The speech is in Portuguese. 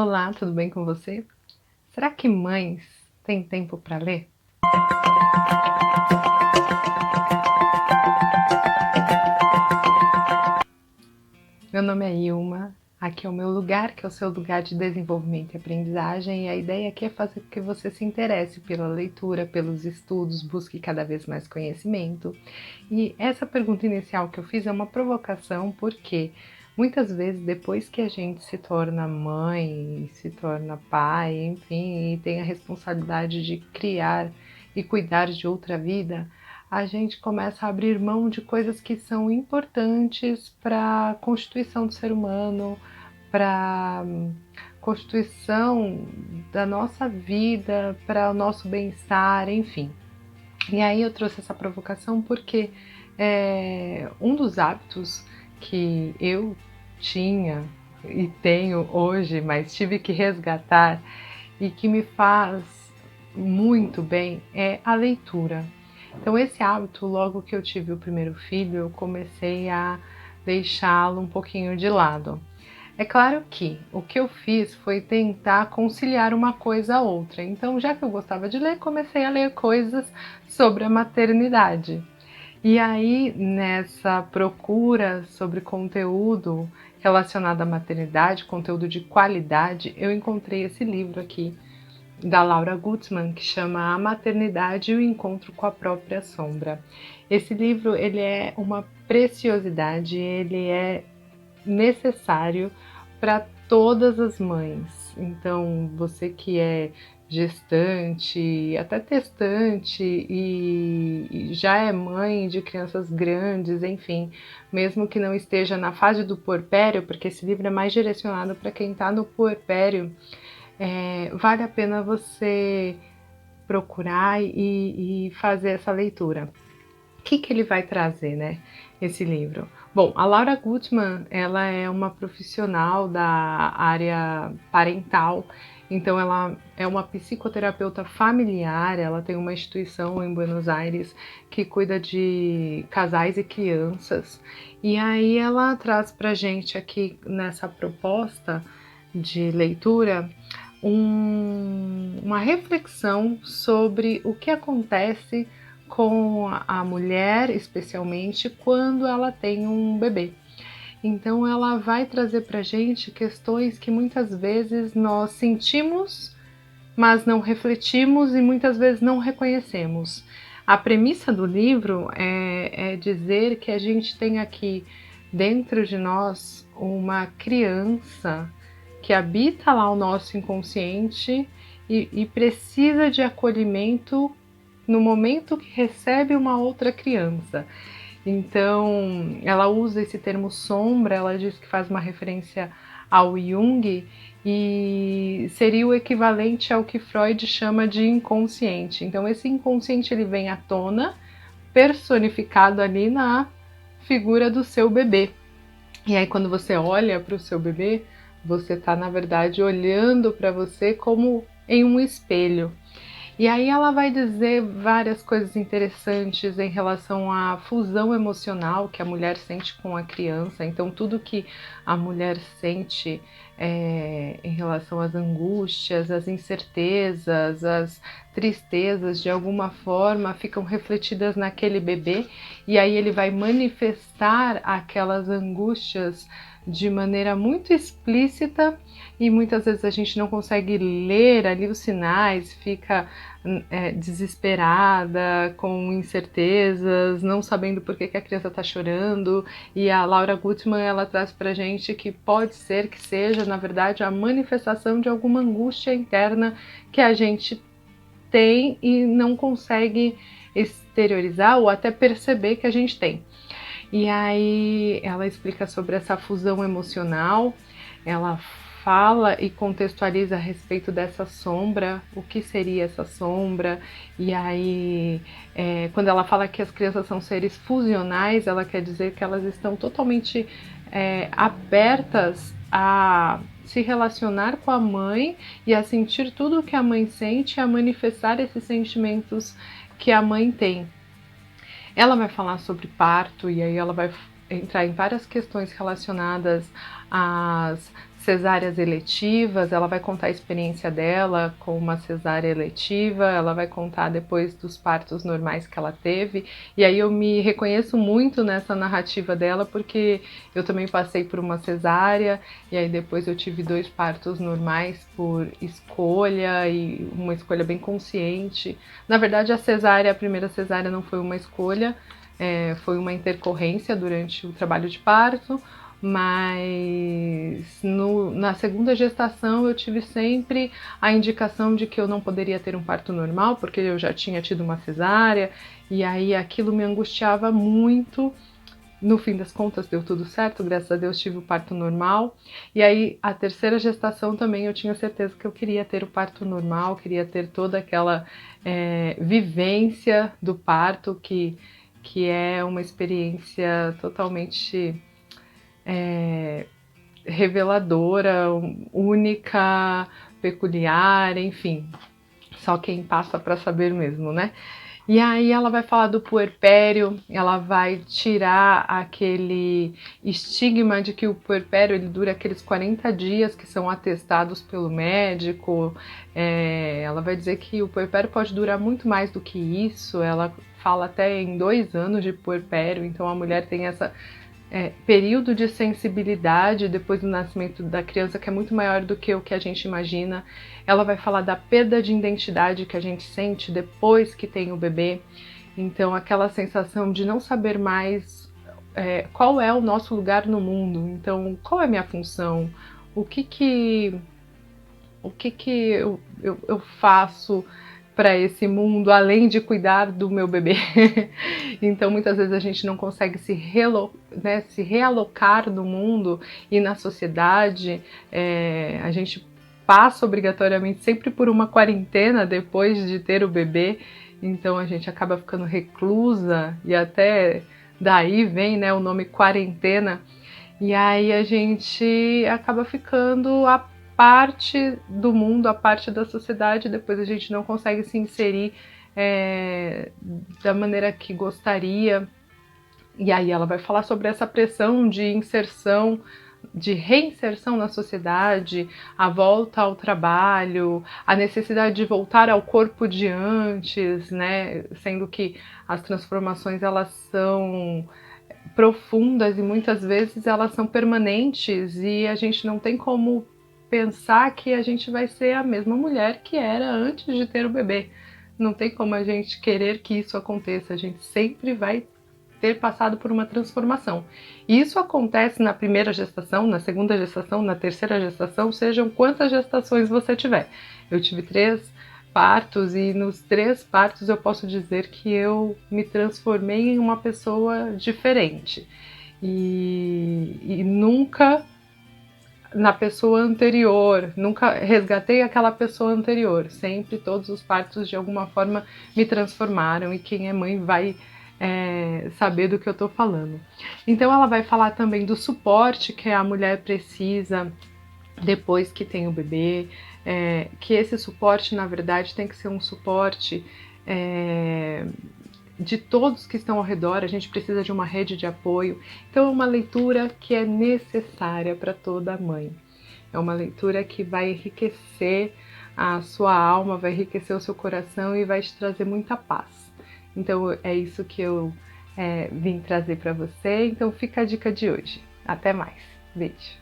Olá, tudo bem com você? Será que mães têm tempo para ler? Meu nome é Ilma, aqui é o meu lugar, que é o seu lugar de desenvolvimento e aprendizagem, e a ideia aqui é fazer com que você se interesse pela leitura, pelos estudos, busque cada vez mais conhecimento. E essa pergunta inicial que eu fiz é uma provocação, porque muitas vezes depois que a gente se torna mãe, se torna pai, enfim, e tem a responsabilidade de criar e cuidar de outra vida, a gente começa a abrir mão de coisas que são importantes para a constituição do ser humano, para a constituição da nossa vida, para o nosso bem-estar, enfim. E aí eu trouxe essa provocação porque um dos hábitos que eu tinha e tenho hoje, mas tive que resgatar e que me faz muito bem é a leitura. Então esse hábito, logo que eu tive o primeiro filho, eu comecei a deixá-lo um pouquinho de lado. É claro que o que eu fiz foi tentar conciliar uma coisa a outra. Então, já que eu gostava de ler, comecei a ler coisas sobre a maternidade. E aí, nessa procura sobre conteúdo relacionado à maternidade, conteúdo de qualidade, eu encontrei esse livro aqui da Laura Gutman, que chama A Maternidade e o Encontro com a Própria Sombra. Esse livro, ele é uma preciosidade, ele é necessário para todas as mães. Então, você que é gestante, até testante e já é mãe de crianças grandes, enfim, mesmo que não esteja na fase do puerpério, porque esse livro é mais direcionado para quem está no puerpério, vale a pena você procurar e fazer essa leitura. O que ele vai trazer, né, esse livro? Bom, a Laura Gutman, ela é uma profissional da área parental, então ela é uma psicoterapeuta familiar, ela tem uma instituição em Buenos Aires que cuida de casais e crianças, e aí ela traz pra gente aqui nessa proposta de leitura uma reflexão sobre o que acontece com a mulher, especialmente quando ela tem um bebê. Então ela vai trazer para a gente questões que muitas vezes nós sentimos, mas não refletimos e muitas vezes não reconhecemos. A premissa do livro é dizer que a gente tem aqui dentro de nós uma criança que habita lá o nosso inconsciente e precisa de acolhimento no momento que recebe uma outra criança. Então, ela usa esse termo sombra, ela diz que faz uma referência ao Jung e seria o equivalente ao que Freud chama de inconsciente. Então, esse inconsciente ele vem à tona, personificado ali na figura do seu bebê. E aí, quando você olha para o seu bebê, você está, na verdade, olhando para você como em um espelho. E aí ela vai dizer várias coisas interessantes em relação à fusão emocional que a mulher sente com a criança. Então, tudo que a mulher sente em relação às angústias, às incertezas, às tristezas, de alguma forma, ficam refletidas naquele bebê. E aí ele vai manifestar aquelas angústias de maneira muito explícita e muitas vezes a gente não consegue ler ali os sinais, fica desesperada, com incertezas, não sabendo por que a criança está chorando. E a Laura Gutman, ela traz pra gente que pode ser que seja, na verdade, a manifestação de alguma angústia interna que a gente tem e não consegue exteriorizar ou até perceber que a gente tem. E aí ela explica sobre essa fusão emocional, ela fala e contextualiza a respeito dessa sombra, o que seria essa sombra, e aí quando ela fala que as crianças são seres fusionais, ela quer dizer que elas estão totalmente abertas a se relacionar com a mãe e a sentir tudo o que a mãe sente, a manifestar esses sentimentos que a mãe tem. Ela vai falar sobre parto e aí ela vai entrar em várias questões relacionadas às cesáreas eletivas, ela vai contar a experiência dela com uma cesárea eletiva, ela vai contar depois dos partos normais que ela teve, e aí eu me reconheço muito nessa narrativa dela, porque eu também passei por uma cesárea, e aí depois eu tive 2 partos normais por escolha, e uma escolha bem consciente. Na verdade, a primeira cesárea não foi uma escolha, foi uma intercorrência durante o trabalho de parto, mas na segunda gestação eu tive sempre a indicação de que eu não poderia ter um parto normal, porque eu já tinha tido uma cesárea, e aí aquilo me angustiava muito. No fim das contas deu tudo certo, graças a Deus tive o parto normal. E aí a terceira gestação também eu tinha certeza que eu queria ter o parto normal, queria ter toda aquela vivência do parto, que é uma experiência totalmente reveladora, única, peculiar, enfim, só quem passa para saber mesmo, né? E aí ela vai falar do puerpério, ela vai tirar aquele estigma de que o puerpério ele dura aqueles 40 dias que são atestados pelo médico. Ela vai dizer que o puerpério pode durar muito mais do que isso, ela fala até em 2 anos de puerpério, então a mulher tem essa período de sensibilidade depois do nascimento da criança que é muito maior do que o que a gente imagina. Ela vai falar da perda de identidade que a gente sente depois que tem o bebê, então aquela sensação de não saber mais qual é o nosso lugar no mundo, então qual é a minha função, o que eu faço para esse mundo, além de cuidar do meu bebê. Então, muitas vezes a gente não consegue se realocar no mundo e na sociedade. A gente passa obrigatoriamente sempre por uma quarentena depois de ter o bebê, então a gente acaba ficando reclusa, e até daí vem, né, o nome quarentena, e aí a gente acaba ficando a parte do mundo, a parte da sociedade, depois a gente não consegue se inserir da maneira que gostaria. E aí ela vai falar sobre essa pressão de inserção, de reinserção na sociedade, a volta ao trabalho, a necessidade de voltar ao corpo de antes, né? Sendo que as transformações elas são profundas e muitas vezes elas são permanentes, e a gente não tem como pensar que a gente vai ser a mesma mulher que era antes de ter o bebê. Não tem como a gente querer que isso aconteça, a gente sempre vai ter passado por uma transformação. E isso acontece na primeira gestação, na segunda gestação, na terceira gestação, sejam quantas gestações você tiver. Eu tive 3 partos, e nos 3 partos eu posso dizer que eu me transformei em uma pessoa diferente. E nunca na pessoa anterior, nunca resgatei aquela pessoa anterior. Sempre todos os partos de alguma forma me transformaram, e quem é mãe vai saber do que eu tô falando. Então ela vai falar também do suporte que a mulher precisa depois que tem o bebê, que esse suporte na verdade tem que ser um suporte de todos que estão ao redor, a gente precisa de uma rede de apoio. Então é uma leitura que é necessária para toda mãe. É uma leitura que vai enriquecer a sua alma, vai enriquecer o seu coração e vai te trazer muita paz. Então é isso que eu vim trazer para você. Então fica a dica de hoje. Até mais. Beijo.